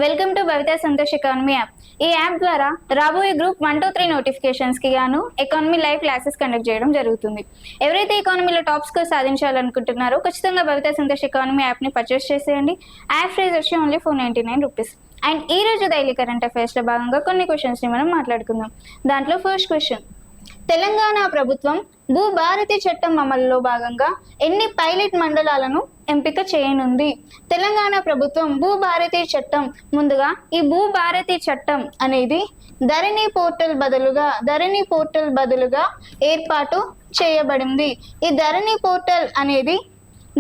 Welcome to Bhavitha Santosh economy app. ఈ app ద్వారా రాబోయే గ్రూప్ 1 to 3 నోటిఫికేషన్స్ కి గాను ఎకానమీ లైవ్ క్లాసెస్ కండక్ట్ చేయడం జరుగుతుంది. ఎవరైతే ఎకానమీలో టాప్ స్కోర్ సాధించాలనుకుంటున్నారో ఖచ్చితంగా భవిత సంతోష్ ఎకానమీ యాప్ ని పర్చేస్ చేసేయండి. యాప్ ప్రైస్ వచ్చి ఓన్లీ 499 రూపీస్. అండ్ ఈ రోజు డైలీ కరెంట్ అఫైర్స్ లో భాగంగా కొన్ని క్వశ్చన్స్ ని మనం మాట్లాడుకుందాం. దాంట్లో ఫస్ట్ క్వశ్చన్, తెలంగాణ ప్రభుత్వం భూభారతి చట్టం అమలులో భాగంగా ఎన్ని పైలట్ మండలాలను ఎంపిక చేయనుంది? తెలంగాణ ప్రభుత్వం భూభారతి చట్టం, ముందుగా ఈ భూభారతి చట్టం అనేది ధరణి పోర్టల్ బదులుగా ఏర్పాటు చేయబడింది. ఈ ధరణి పోర్టల్ అనేది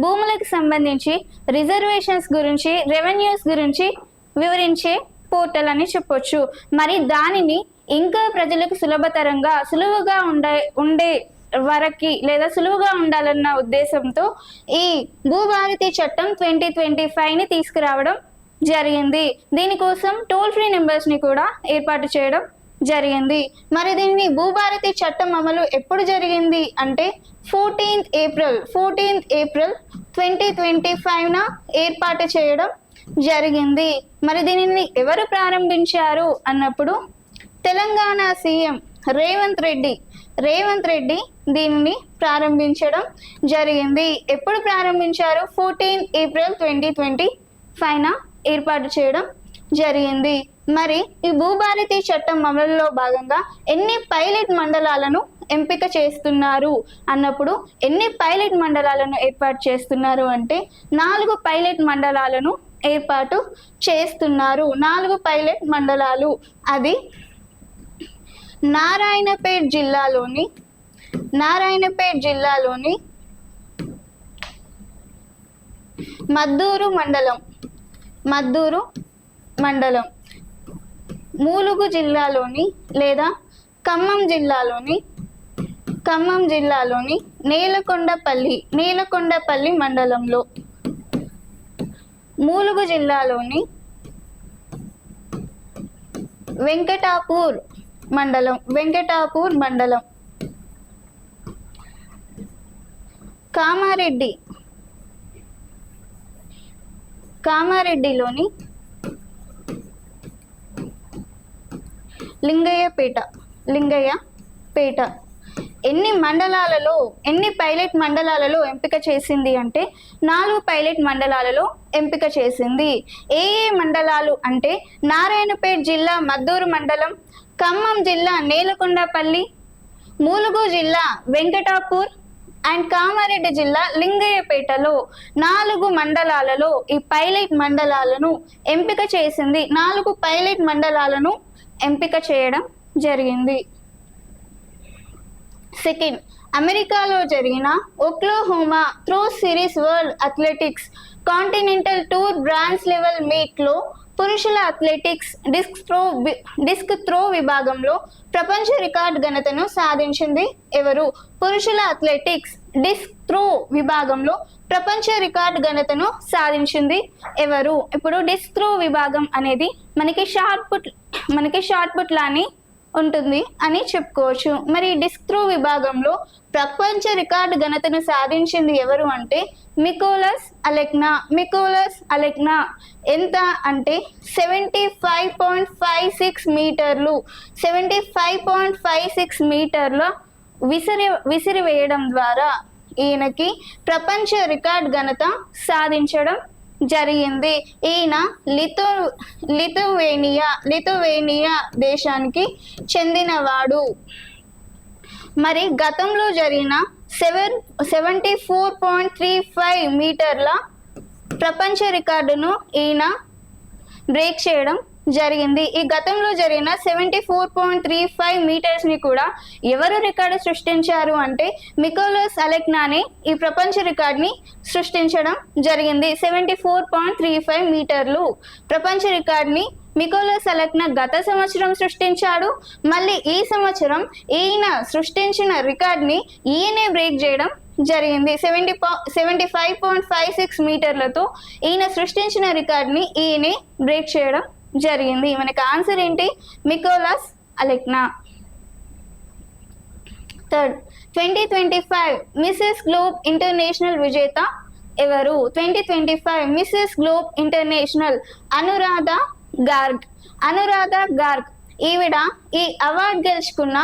భూములకు సంబంధించి రిజర్వేషన్స్ గురించి, రెవెన్యూస్ గురించి వివరించే పోర్టల్ అని చెప్పొచ్చు. మరి దానిని ఇంకా ప్రజలకు సులువుగా ఉండే వరకు లేదా సులువుగా ఉండాలన్న ఉద్దేశంతో ఈ భూభారతి చట్టం 2025 ని తీసుకురావడం జరిగింది. దీనికోసం టోల్ ఫ్రీ నెంబర్స్ ని కూడా ఏర్పాటు చేయడం జరిగింది. మరి దీన్ని భూభారతి చట్టం అమలు ఎప్పుడు జరిగింది అంటే 14th ఏప్రిల్ 2025 ఏర్పాటు చేయడం జరిగింది. మరి దీనిని ఎవరు ప్రారంభించారు అన్నప్పుడు తెలంగాణ సీఎం రేవంత్ రెడ్డి దీనిని ప్రారంభించడం జరిగింది. ఎప్పుడు ప్రారంభించారు? 14th ఏప్రిల్ 2025 ఏర్పాటు చేయడం జరిగింది. మరి ఈ భూభారతి చట్టం అమలులో భాగంగా ఎన్ని పైలట్ మండలాలను ఎంపిక చేస్తున్నారు అన్నప్పుడు ఎన్ని పైలట్ మండలాలను ఏర్పాటు చేస్తున్నారు అంటే 4 పైలట్ మండలాలను ఏర్పాటు చేస్తున్నారు. 4 పైలట్ మండలాలు. అది నారాయణపేట్ జిల్లాలోని మద్దూరు మండలం, ములుగు జిల్లాలోని లేదా ఖమ్మం జిల్లాలోని నేలకొండపల్లి మండలంలో, ములుగు జిల్లాలోని వెంకటాపూర్ మండలం, కామారెడ్డిలోని లింగయ్యపేట. ఎన్ని పైలట్ మండలాలలో ఎంపిక చేసింది అంటే 4 పైలట్ మండలాలలో ఎంపిక చేసింది. ఏ మండలాలు అంటే నారాయణపేట్ జిల్లా మద్దూరు మండలం, ఖమ్మం జిల్లా నేలకొండపల్లి, ములుగు జిల్లా వెంకటాపూర్ అండ్ కామారెడ్డి జిల్లా లింగయ్యపేటలో 4 మండలాలలో ఈ పైలట్ మండలాలను ఎంపిక చేసింది. 4 పైలట్ మండలాలను ఎంపిక చేయడం జరిగింది. సెకండ్, అమెరికాలో జరిగిన Oklahoma throw series world athletics continental tour bronze level మీట్లో పురుషుల అథ్లెటిక్స్ డిస్క్ త్రో విభాగంలో ప్రపంచ రికార్డ్ ఘనతను సాధించింది ఎవరు? పురుషుల అథ్లెటిక్స్ డిస్క్ త్రో విభాగంలో ప్రపంచ రికార్డ్ ఘనతను సాధించింది ఎవరు? ఇప్పుడు డిస్క్ త్రో విభాగం అనేది మనకి షార్ట్ పుట్ లాని ఉంటుంది అని చెప్పుకోవచ్చు. మరి డిస్క్ త్రో విభాగంలో ప్రపంచ రికార్డు ఘనతను సాధించింది ఎవరు అంటే మికోలస్ అలెక్నా. ఎంత అంటే 75.56 మీటర్లు. 75.56 మీటర్ల విసిరివేయడం ద్వారా ఈయనకి ప్రపంచ రికార్డ్ ఘనత సాధించడం జరిగింది. ఈయన లిథువేనియా దేశానికి చెందినవాడు. మరి గతంలో జరిగిన 74.35 మీటర్ల ప్రపంచ రికార్డును ఈయన బ్రేక్ చేయడం జరిగింది. ఈ గతంలో జరిగిన 74.35 మీటర్స్ ని కూడా ఎవరు రికార్డు సృష్టించారు అంటే మికోలస్ అలెక్నానే ఈ ప్రపంచ రికార్డుని సృష్టించడం జరిగింది. 74.35 మీటర్లు ప్రపంచ రికార్డుని మికోలస్ అలెక్నా గత సంవత్సరం సృష్టించాడు. మళ్ళీ ఈ సంవత్సరం ఈయన సృష్టించిన రికార్డుని ఈయనే బ్రేక్ చేయడం జరిగింది. 75.56 మీటర్లతో ఈయన సృష్టించిన రికార్డుని ఈయనే బ్రేక్ చేయడం జరిగింది. మనకి ఆన్సర్ ఏంటి? మికోలస్ అలెక్నా. థర్డ్, 2025 మిసెస్ గ్లోబ్ ఇంటర్నేషనల్ విజేత ఎవరు? 2025 Mrs globe international Anuradha Garg. Anuradha Garg ఈవిడ ఈ అవార్డు గెలుచుకున్న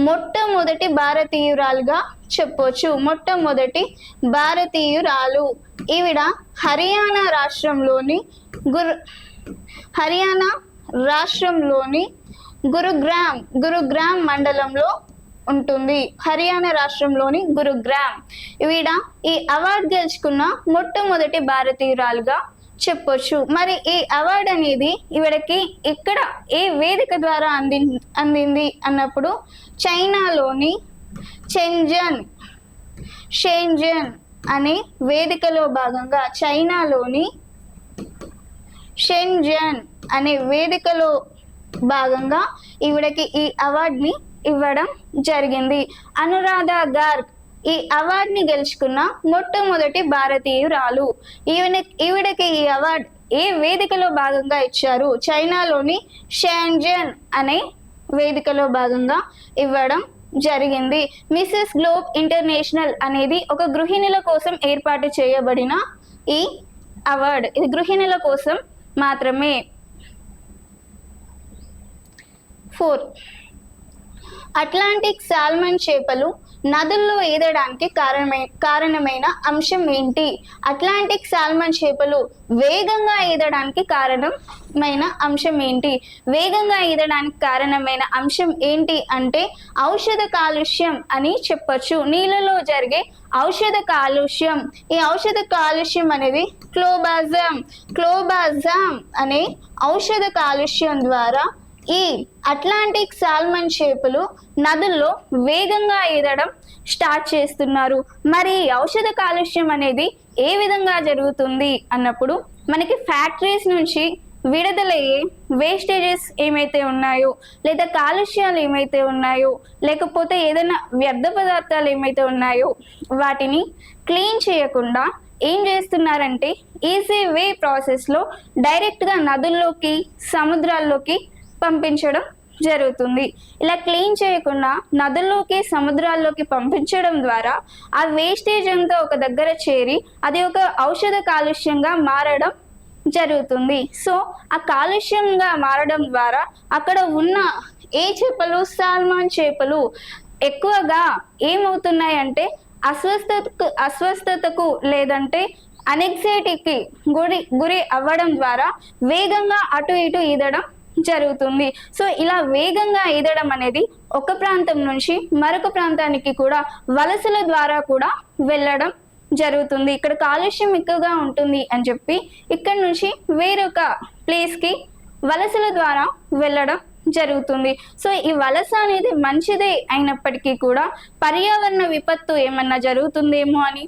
మొట్టమొదటి భారతీయురాలుగా చెప్పొచ్చు. మొట్టమొదటి భారతీయురాలు. ఈవిడ హర్యానా రాష్ట్రంలోని గురుగ్రామ్ మండలంలో ఉంటుంది. హర్యానా రాష్ట్రంలోని గురుగ్రామ్. ఈవిడ ఈ అవార్డు గెలుచుకున్న మొట్టమొదటి భారతీయురాలుగా చెప్పొచ్చు. మరి ఈ అవార్డు అనేది ఈవిడకి ఇక్కడ ఏ వేదిక ద్వారా అందింది అన్నప్పుడు చైనాలోని షెంజన్ అనే వేదికలో భాగంగా చైనాలోని షెంజన్ అనే వేదికలో భాగంగా ఈవిడకి ఈ అవార్డుని ఇవ్వడం జరిగింది. అనురాధ గార్గ్ ఈ అవార్డుని గెలుచుకున్న మొట్టమొదటి భారతీయురాలు. ఈవిడకి ఈ అవార్డు ఏ వేదికలో భాగంగా ఇచ్చారు? చైనాలోని షెంజన్ అనే వేదికలో భాగంగా ఇవ్వడం జరిగింది. మిసెస్ గ్లోబ్ ఇంటర్నేషనల్ అనేది ఒక గృహిణుల కోసం ఏర్పాటు చేయబడిన ఈ అవార్డు. ఇది గృహిణుల కోసం మాత్రమే. 4. అట్లాంటిక్ సాల్మన్ చేపలు నదుల్లో ఈదడానికి కారణమైన అంశం ఏంటి? అట్లాంటిక్ సాల్మన్ చేపలు వేగంగా ఈదడానికి కారణమైన అంశం ఏంటి? వేగంగా ఈదడానికి కారణమైన అంశం ఏంటి అంటే ఔషధ కాలుష్యం అని చెప్పొచ్చు. నీళ్ళలో జరిగే ఔషధ కాలుష్యం. ఈ ఔషధ కాలుష్యం అనేది క్లోబాజామ్ అనే ఔషధ కాలుష్యం ద్వారా ఈ అట్లాంటిక్ సాల్మన్ చేపలు నదుల్లో వేగంగా ఈదడం స్టార్ట్ చేస్తున్నారు. మరి ఔషధ కాలుష్యం అనేది ఏ విధంగా జరుగుతుంది అన్నప్పుడు మనకి ఫ్యాక్టరీస్ నుంచి విడుదలయ్యే వేస్టేజెస్ ఏమైతే ఉన్నాయో, లేదా కాలుష్యాలు ఏమైతే ఉన్నాయో, లేకపోతే ఏదైనా వ్యర్థ పదార్థాలు ఏమైతే ఉన్నాయో వాటిని క్లీన్ చేయకుండా ఏం చేస్తున్నారంటే ఈజీ వే ప్రాసెస్లో డైరెక్ట్గా నదుల్లోకి సముద్రాల్లోకి పంపించడం జరుగుతుంది. ఇలా క్లీన్ చేయకుండా నదుల్లోకి సముద్రాల్లోకి పంపించడం ద్వారా ఆ వేస్టేజ్ అంతా ఒక దగ్గర చేరి అది ఒక ఔషధ కాలుష్యంగా మారడం జరుగుతుంది. సో ఆ కాలుష్యంగా మారడం ద్వారా అక్కడ ఉన్న ఏ చేపలు, సాల్మాన్ చేపలు ఎక్కువగా ఏమవుతున్నాయంటే అస్వస్థతకు లేదంటే అనెక్సైటీకి గురి అవ్వడం ద్వారా వేగంగా అటు ఇటు ఈదడం జరుగుతుంది. సో ఇలా వేగంగా ఈదడం అనేది ఒక ప్రాంతం నుంచి మరొక ప్రాంతానికి కూడా వలసల ద్వారా కూడా వెళ్ళడం జరుగుతుంది. ఇక్కడ కాలుష్యం ఎక్కువగా ఉంటుంది అని చెప్పి ఇక్కడ నుంచి వేరొక ప్లేస్కి వలసల ద్వారా వెళ్ళడం జరుగుతుంది. సో ఈ వలస అనేది మంచిదే అయినప్పటికీ కూడా పర్యావరణ విపత్తు ఏమన్నా జరుగుతుందేమో అని,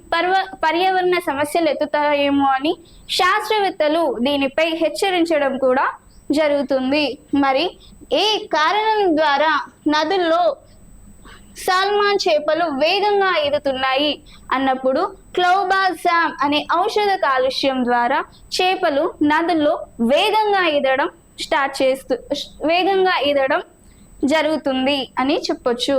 పర్యావరణ సమస్యలు ఎత్తుతాయేమో అని శాస్త్రవేత్తలు దీనిపై హెచ్చరించడం కూడా జరుగుతుంది. మరి ఏ కారణం ద్వారా నదుల్లో సాల్మాన్ చేపలు వేగంగా ఈదుతున్నాయి అన్నప్పుడు క్లోబాజామ్ అనే ఔషధ కాలుష్యం ద్వారా చేపలు నదుల్లో వేగంగా ఈదడం జరుగుతుంది అని చెప్పొచ్చు.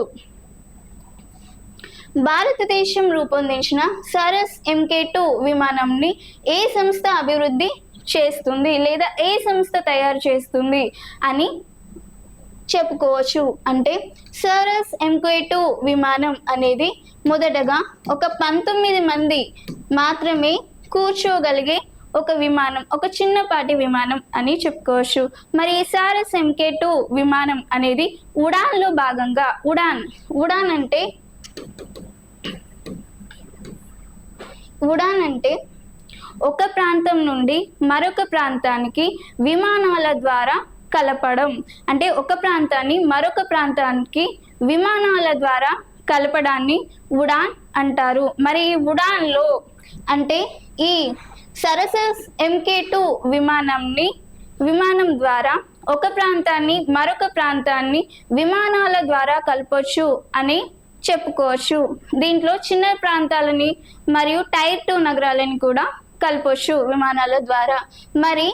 భారతదేశం రూపొందించిన సరస్ MK2 విమానంని ఏ సంస్థ అభివృద్ధి చేస్తుంది లేదా ఏ సంస్థ తయారు చేస్తుంది అని చెప్పుకోవచ్చు. అంటే సరస్ MK2 విమానం అనేది మొదటగా ఒక 19 మంది మాత్రమే కూర్చోగలిగే ఒక విమానం, ఒక చిన్నపాటి విమానం అని చెప్పుకోవచ్చు. మరి ఈ సరస్ MK2 విమానం అనేది ఉడాన్లో భాగంగా ఉడాన్ అంటే ఒక ప్రాంతం నుండి మరొక ప్రాంతానికి విమానాల ద్వారా కలపడం. అంటే ఒక ప్రాంతాన్ని మరొక ప్రాంతానికి విమానాల ద్వారా కలపడాన్ని ఉడాన్ అంటారు. మరి ఈ ఉడాన్లో అంటే ఈ సరస్ MK2 విమానం ద్వారా ఒక ప్రాంతాన్ని మరొక ప్రాంతాన్ని విమానాల ద్వారా కలపొచ్చు అని చెప్పుకోవచ్చు. దీంట్లో చిన్న ప్రాంతాలని మరియు టైర్ 2 నగరాలని కూడా కలపొచ్చు విమానాల ద్వారా. మరి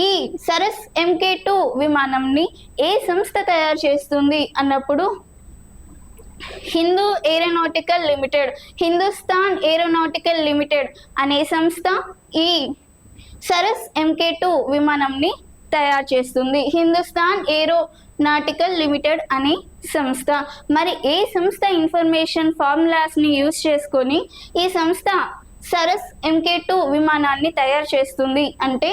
ఈ సరస్ MK2 విమానంని ఏ సంస్థ తయారు చేస్తుంది అన్నప్పుడు హిందుస్థాన్ ఏరోనాటికల్ లిమిటెడ్ అనే సంస్థ ఈ సరస్ MK2 విమానంని తయారు చేస్తుంది? హిందుస్థాన్ ఏరోనాటికల్ లిమిటెడ్ అనే సంస్థ. మరి ఏ సంస్థ ఇన్ఫర్మేషన్ ఫార్ములాస్ని యూజ్ చేసుకొని ఈ సంస్థ సరస్ MK2 విమానాన్ని తయారు చేస్తుంది అంటే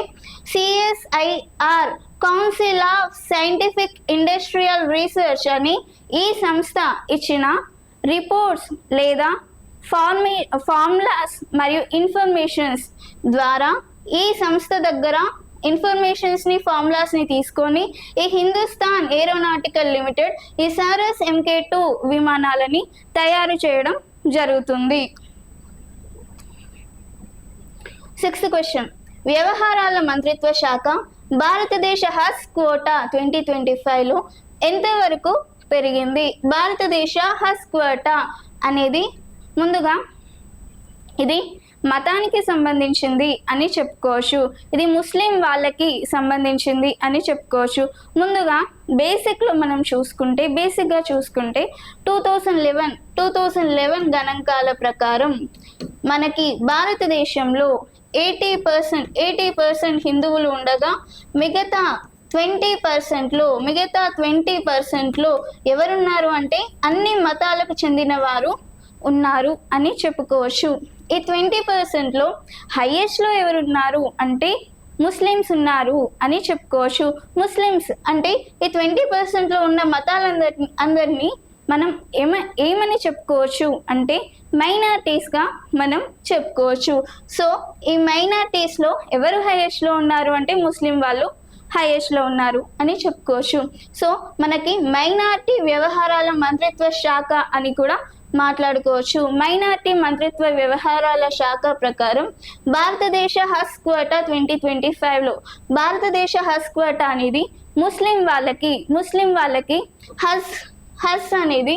CSIR council of scientific industrial research అని ఈ సంస్థ ఇచ్చిన రిపోర్ట్స్ లేదా ఫార్ములాస్ మరియు ఇన్ఫర్మేషన్స్ ద్వారా ఈ సంస్థ దగ్గర ఇన్ఫర్మేషన్స్ని ఫార్ములాస్ని తీసుకొని ఈ హిందుస్థాన్ ఏరోనాటికల్ లిమిటెడ్ ఈ సరస్ MK2 విమానాలని తయారు చేయడం జరుగుతుంది. 6th క్వశ్చన్, వ్యవహారాల మంత్రిత్వ శాఖ భారతదేశ హజ్ కోటా 2025లో ఎంతవరకు పెరిగింది? భారతదేశ హజ్ కోటా అనేది ముందుగా ఇది మతానికి సంబంధించింది అని చెప్పుకోవచ్చు, ఇది ముస్లిం వాళ్ళకి సంబంధించింది అని చెప్పుకోవచ్చు. ముందుగా బేసిక్గా చూసుకుంటే 2011 గణాంకాల ప్రకారం మనకి భారతదేశంలో 80% హిందువులు ఉండగా మిగతా 20%లో ఎవరున్నారు అంటే అన్ని మతాలకు చెందిన వారు ఉన్నారు అని చెప్పుకోవచ్చు. ఈ 20%లో హైయెస్ట్లో ఎవరున్నారు అంటే ముస్లిమ్స్ ఉన్నారు అని చెప్పుకోవచ్చు. ముస్లిమ్స్ అంటే ఈ 20%లో ఉన్న మతాలందరినీ మనం ఏమని చెప్పుకోవచ్చు అంటే మైనారిటీస్గా మనం చెప్పుకోవచ్చు. సో ఈ మైనారిటీస్లో ఎవరు హైయెస్ట్లో ఉన్నారు అంటే ముస్లిం వాళ్ళు హైయెస్ట్లో ఉన్నారు అని చెప్పుకోవచ్చు. సో మనకి మైనారిటీ వ్యవహారాల మంత్రిత్వ శాఖ అని కూడా మాట్లాడుకోవచ్చు. మైనారిటీ మంత్రిత్వ వ్యవహారాల శాఖ ప్రకారం భారతదేశ హజ్ కోటా 2025లో భారతదేశ హజ్ కోటా అనేది ముస్లిం వాళ్ళకి హజ్ అనేది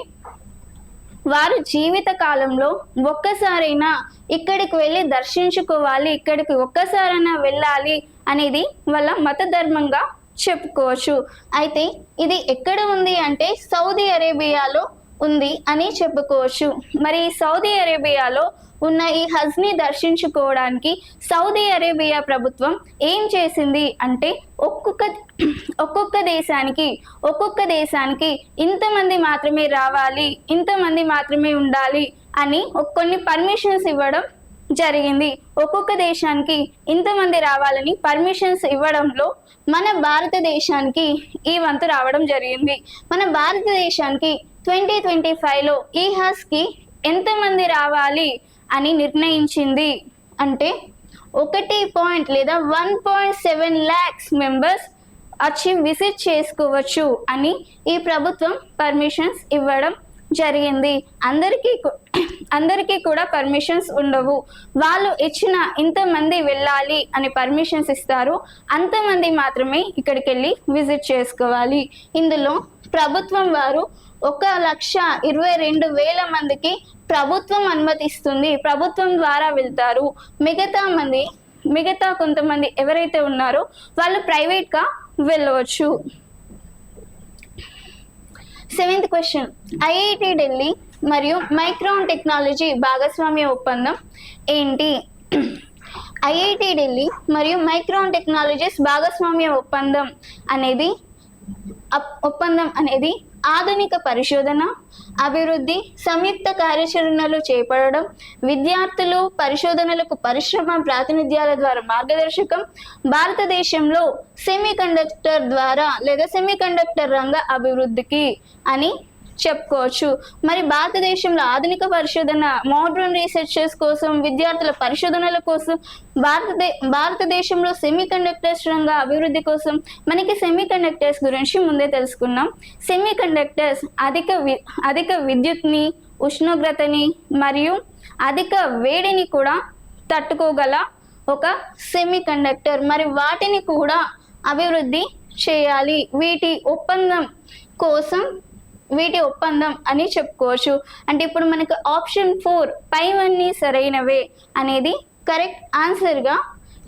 వారు జీవిత కాలంలో ఒక్కసారైనా ఇక్కడికి వెళ్ళి దర్శించుకోవాలి, ఇక్కడికి ఒక్కసారైనా వెళ్ళాలి అనేది వాళ్ళ మత ధర్మంగా చెప్పుకోవచ్చు. అయితే ఇది ఎక్కడ ఉంది అంటే సౌదీ అరేబియాలో ఉంది అని చెప్పుకోవచ్చు. మరి సౌదీ అరేబియాలో ఉన్న ఈ హజ్ని దర్శించుకోవడానికి సౌదీ అరేబియా ప్రభుత్వం ఏం చేసింది అంటే ఒక్కొక్క దేశానికి ఇంతమంది మాత్రమే రావాలి, ఇంతమంది మాత్రమే ఉండాలి అని కొన్ని పర్మిషన్స్ ఇవ్వడం జరిగింది. ఒక్కొక్క దేశానికి ఇంతమంది రావాలని పర్మిషన్స్ ఇవ్వడంలో మన భారతదేశానికి ఈ వంతు రావడం జరిగింది. మన భారతదేశానికి 2025లో ఈ హజ్కి ఎంతమంది రావాలి అని నిర్ణయించింది అంటే 1.7 lakhs మెంబర్స్ వచ్చి విజిట్ చేసుకోవచ్చు అని ఈ ప్రభుత్వం పర్మిషన్స్ ఇవ్వడం జరిగింది. అందరికీ కూడా పర్మిషన్స్ ఉండవు. వాళ్ళు ఇచ్చిన ఇంతమంది వెళ్ళాలి అని పర్మిషన్స్ ఇస్తారు, అంతమంది మాత్రమే ఇక్కడికి వెళ్ళి విజిట్ చేసుకోవాలి. ఇందులో ప్రభుత్వం వారు 1,22,000 మందికి ప్రభుత్వం అనుమతిస్తుంది, ప్రభుత్వం ద్వారా వెళ్తారు. మిగతా కొంతమంది ఎవరైతే ఉన్నారో వాళ్ళు ప్రైవేట్గా వెళ్ళవచ్చు. 7th క్వశ్చన్, IIT ఢిల్లీ మరియు మైక్రాన్ టెక్నాలజీ భాగస్వామ్య ఒప్పందం ఏంటి? IIT ఢిల్లీ మరియు మైక్రాన్ టెక్నాలజీస్ భాగస్వామ్య ఒప్పందం అనేది ఆధునిక పరిశోధన, అభివృద్ధి, సంయుక్త కార్యాచరణలు చేపట్టడం, విద్యార్థులు పరిశోధనలకు పరిశ్రమ ప్రాతినిధ్యాల ద్వారా మార్గదర్శకం, భారతదేశంలో సెమీకండక్టర్ రంగ అభివృద్ధికి అని చెప్పుకోవచ్చు. మరి భారతదేశంలో ఆధునిక పరిశోధన, మోడర్న్ రీసెర్చెస్ కోసం, విద్యార్థుల పరిశోధనల కోసం భారతదేశంలో సెమీకండక్టర్స్ రంగ అభివృద్ధి కోసం మనకి సెమీకండక్టర్స్ గురించి ముందే తెలుసుకున్నాం. సెమీకండక్టర్స్ అధిక విద్యుత్ని, ఉష్ణోగ్రతని మరియు అధిక వేడిని కూడా తట్టుకోగల ఒక సెమీకండక్టర్. మరి వాటిని కూడా అభివృద్ధి చేయాలి. వీటి ఒప్పందం అని చెప్పుకోవచ్చు. అంటే ఇప్పుడు మనకు ఆప్షన్ 4 పైవన్నీ సరైనవే అనేది కరెక్ట్ ఆన్సర్గా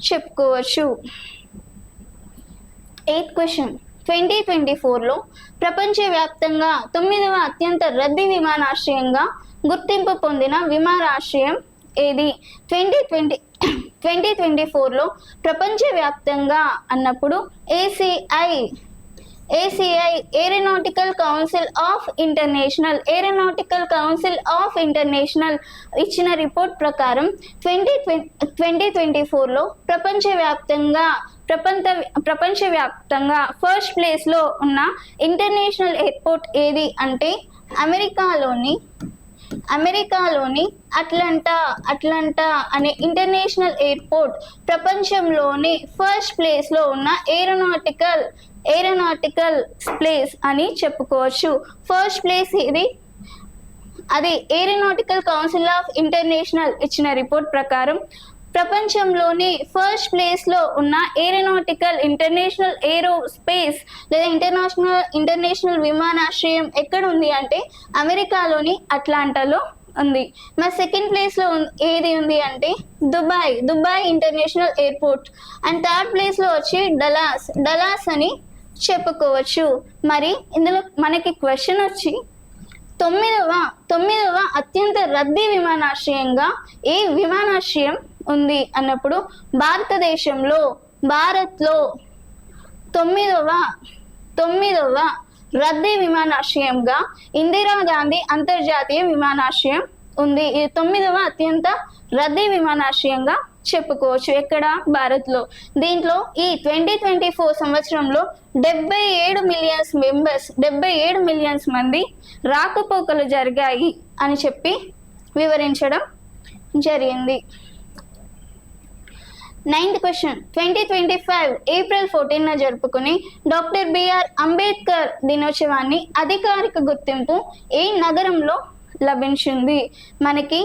చెప్పుకోవచ్చు. 8th క్వశ్చన్, 2024లో ప్రపంచవ్యాప్తంగా 9వ అత్యంత రద్దీ విమానాశ్రయంగా గుర్తింపు పొందిన విమానాశ్రయం ఏది? 2020 2024లో ప్రపంచవ్యాప్తంగా అన్నప్పుడు ACI aeronautical council of international ఇచ్చిన రిపోర్ట్ ప్రకారం 2024లో ప్రపంచవ్యాప్తంగా ఫస్ట్ ప్లేస్లో ఉన్న ఇంటర్నేషనల్ ఎయిర్పోర్ట్ ఏది అంటే అమెరికాలోని అట్లాంటా అనే ఇంటర్నేషనల్ ఎయిర్పోర్ట్ ప్రపంచంలోని ఫస్ట్ ప్లేస్లో ఉన్న ఏరోనాటికల్ ప్లేస్ అని చెప్పుకోవచ్చు. ఫస్ట్ ప్లేస్ ఇది, అది ఏరోనాటికల్ కౌన్సిల్ ఆఫ్ ఇంటర్నేషనల్ ఇచ్చిన రిపోర్ట్ ప్రకారం ప్రపంచంలోని ఫస్ట్ ప్లేస్లో ఉన్న ఇంటర్నేషనల్ ఏరోస్పేస్ లేదా ఇంటర్నేషనల్ విమానాశ్రయం ఎక్కడ ఉంది అంటే అమెరికాలోని అట్లాంటాలో ఉంది. మరి సెకండ్ ప్లేస్లో ఏది ఉంది అంటే Dubai international airport. And third ప్లేస్లో వచ్చి డలాస్ అని చెప్పుకోవచ్చు. మరి ఇందులో మనకి క్వశ్చన్ వచ్చి తొమ్మిదవ అత్యంత రద్దీ విమానాశ్రయంగా ఏ విమానాశ్రయం ఉంది అన్నప్పుడు భారత్లో తొమ్మిదవ రద్దీ విమానాశ్రయంగా ఇందిరాగాంధీ అంతర్జాతీయ విమానాశ్రయం ఉంది. ఇది 9వ అత్యంత రద్దీ విమానాశ్రయంగా చెప్పుకోవచ్చు. ఎక్కడ? భారత్లో. దీంట్లో ఈ 2024 సంవత్సరంలో 77 మిలియన్స్ మంది రాకపోకలు జరిగాయి అని చెప్పి వివరించడం జరిగింది. 9th క్వశ్చన్, 2025 ఏప్రిల్ 14న జరుపుకుని డాక్టర్ బిఆర్ అంబేద్కర్ దినోత్సవాన్ని అధికారిక గుర్తింపు ఏ నగరంలో లభించింది? మనకి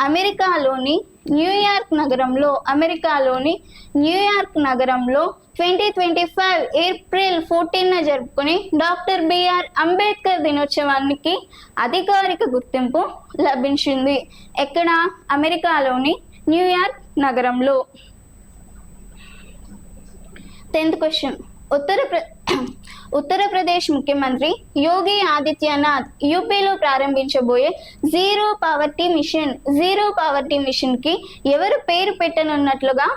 అమెరికాలోని న్యూయార్క్ నగరంలో 2025 ఏప్రిల్ 14న జరుపుకుని డాక్టర్ బిఆర్ అంబేద్కర్ దినోత్సవానికి అధికారిక గుర్తింపు లభించింది. ఎక్కడ? అమెరికాలోని న్యూయార్క్ నగరంలో. 10th క్వశ్చన్, ఉత్తరప్రదేశ్ ముఖ్యమంత్రి యోగి ఆదిత్యనాథ్ యూపీలో ప్రారంభించబోయే జీరో పావర్టీ మిషన్ కి ఎవరు పేరు పెట్టనున్నట్లుగా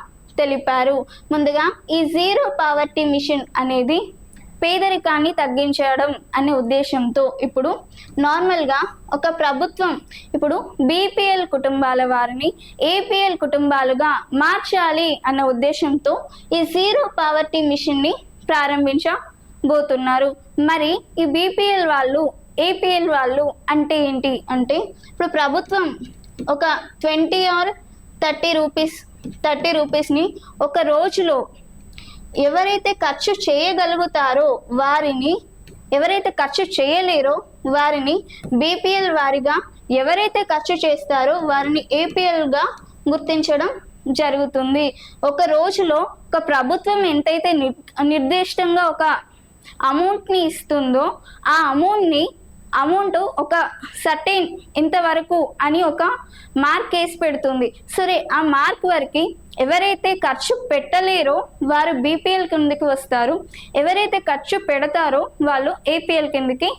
తెలిపారు? ముందుగా ఈ జీరో పావర్టీ మిషన్ అనేది పేదరికాన్ని తగ్గించడం అనే ఉద్దేశంతో ఇప్పుడు నార్మల్గా ఒక ప్రభుత్వం ఇప్పుడు బీపీఎల్ కుటుంబాల వారిని ఏపీఎల్ కుటుంబాలుగా మార్చాలి అన్న ఉద్దేశంతో ఈ జీరో పావర్టీ మిషన్ని ప్రారంభించబోతున్నారు. మరి ఈ బీపీఎల్ వాళ్ళు ఏపీఎల్ వాళ్ళు అంటే ఏంటి అంటే ఇప్పుడు ప్రభుత్వం ఒక 20 or 30 రూపీస్ని ఒక రోజులో ఎవరైతే ఖర్చు చేయగలుగుతారో వారిని, ఎవరైతే ఖర్చు చేయలేరో వారిని బీపీఎల్ వారిగా, ఎవరైతే ఖర్చు చేస్తారో వారిని ఏపీఎల్గా గుర్తించడం జరుగుతుంది. ఒక రోజులో ఒక ప్రభుత్వం ఎంతైతే నిర్దిష్టంగా ఒక అమౌంట్ని ఇస్తుందో ఆ అమౌంట్ ఒక సర్టెన్ ఇంతవరకు అని ఒక మార్క్ వేసి పెడుతుంది. సరే, ఆ మార్క్ వరకు ఎవరైతే ఖర్చు పెట్టలేరో వారు బీపీఎల్ కిందకి వస్తారు, ఎవరైతే ఖర్చు పెడతారో వాళ్ళు ఏపీఎల్ కిందకి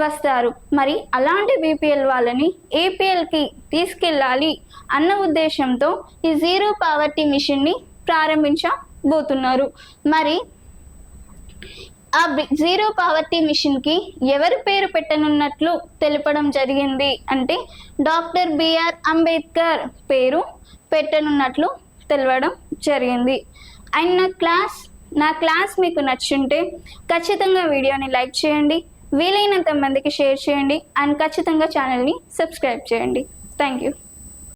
వస్తారు. మరి అలాంటి బీపీఎల్ వాళ్ళని ఏపీఎల్కి తీసుకెళ్ళాలి అన్న ఉద్దేశంతో ఈ జీరో పావర్టీ మిషన్ని ప్రారంభించబోతున్నారు. మరి ఆ జీరో పావర్టీ మిషన్కి ఎవరి పేరు పెట్టనున్నట్లు తెలపడం జరిగింది అంటే డాక్టర్ బిఆర్ అంబేద్కర్ పేరు పెట్టనున్నట్లు తెలవడం జరిగింది. అండ్ నా క్లాస్ మీకు నచ్చుంటే ఖచ్చితంగా వీడియోని లైక్ చేయండి, వీలైనంత మందికి షేర్ చేయండి, అండ్ ఖచ్చితంగా ఛానల్ని సబ్స్క్రైబ్ చేయండి. Thank you.